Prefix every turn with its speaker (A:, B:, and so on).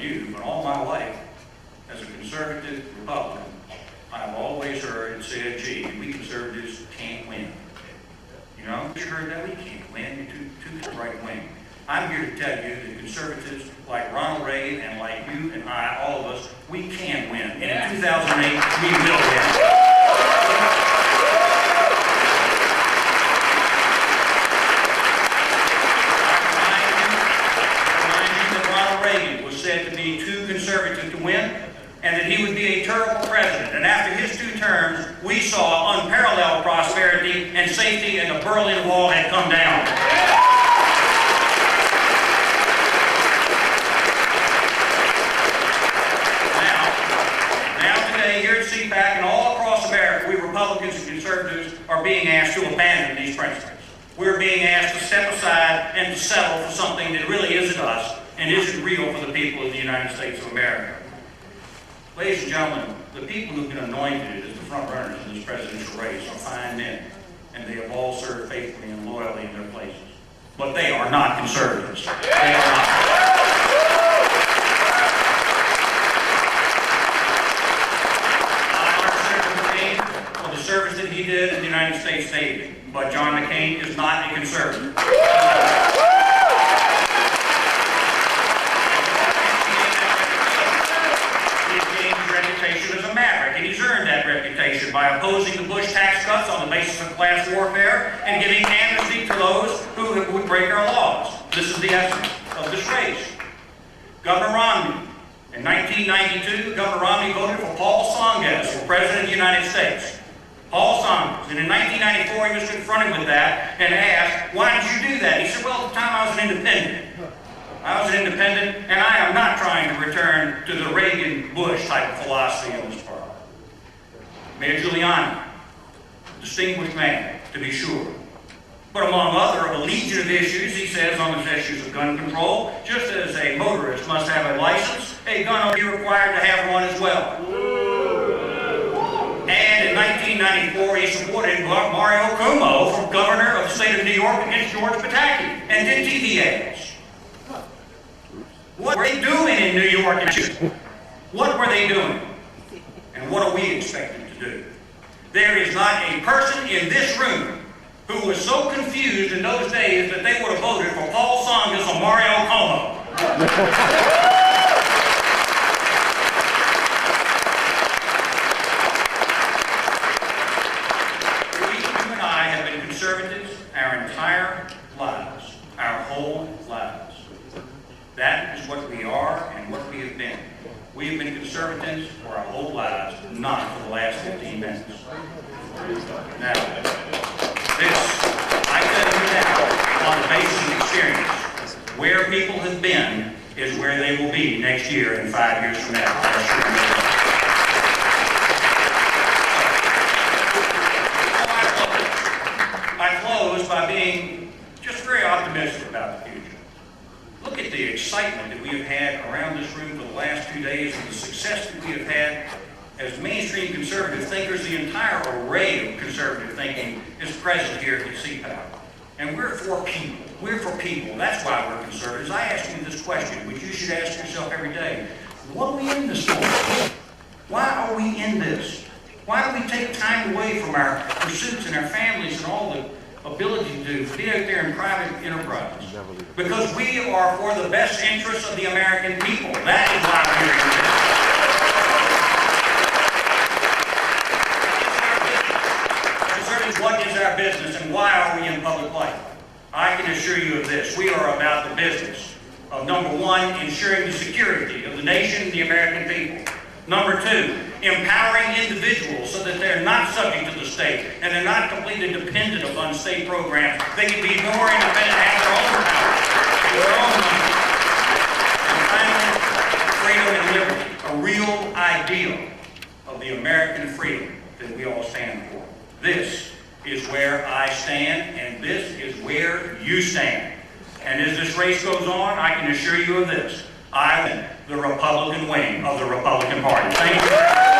A: you, but all my life, as a conservative Republican, I've always heard and said, gee, we conservatives can't win. You know, you heard that? We can't win. You're too right wing. I'm here to tell you that conservatives like Ronald Reagan and like you and I, all of us, we can win. And in 2008, we will win. Said to be too conservative to win, and that he would be a terrible president. And after his 2 terms, we saw unparalleled prosperity and safety, and the Berlin Wall had come down. Now today, here at CPAC and all across America, we Republicans and conservatives are being asked to abandon these principles. We're being asked to step aside and to settle for something that really isn't us and isn't real for the people of the United States of America. Ladies and gentlemen, the people who've been anointed as the front runners in this presidential race are fine men, and they have all served faithfully and loyally in their places. But they are not conservatives. They are not. I honor Senator McCain for the service that he did in the United States Navy, but John McCain is not a conservative. As a maverick, and he's earned that reputation by opposing the Bush tax cuts on the basis of class warfare and giving amnesty to those who would break our laws. This is the essence of this race. Governor Romney. In 1992, Governor Romney voted for Paul Tsongas for President of the United States. Paul Tsongas. And in 1994, he was confronted with that and asked, why did you do that? He said, well, at the time I was an independent. I was an independent, and I am not trying to return to the Reagan-Bush type of philosophy in this party. Mayor Giuliani, distinguished man, to be sure. But among other, a legion of issues, he says, on the issues of gun control, just as a motorist must have a license, a gun will be required to have one as well. And in 1994, he supported Mario Cuomo for governor of the state of New York against George Pataki, and did TV ads. What were they doing in New York? What were they doing? And what are we expected to do? There is not a person in this room who was so confused in those days that they would have voted for Paul Tsongas or Mario Cuomo. You and I have been conservatives our entire lives, our whole lives. That is what we are and what we have been. We have been conservatives for our whole lives, not for the last 15 minutes. Now, this, I tell you now, on the basis of experience, where people have been is where they will be next year and 5 years from now. I close by being just very optimistic about the future. Look at the excitement that we have had around this room for the last 2 days and the success that we have had as mainstream conservative thinkers. The entire array of conservative thinking is present here at CPAC. And we're for people. We're for people. That's why we're conservatives. I ask you this question, which you should ask yourself every day. What are we in this for? Why are we in this? Why do we take time away from our pursuits and our families and all the ability to be out there in private enterprise? Because we are for the best interests of the American people. That is why we're here. Concerning what is our business and why are we in public life? I can assure you of this. We are about the business of, number one, ensuring the security of the nation and the American people. Number two, empowering individuals so that they're not subject to the state and they're not completely dependent upon state programs. They can be more independent and have their own power, their own money. And finally, freedom and liberty, a real ideal of the American freedom that we all stand for. This is where I stand, and this is where you stand. And as this race goes on, I can assure you of this. I win the Republican wing of the Republican Party. Thank you very much.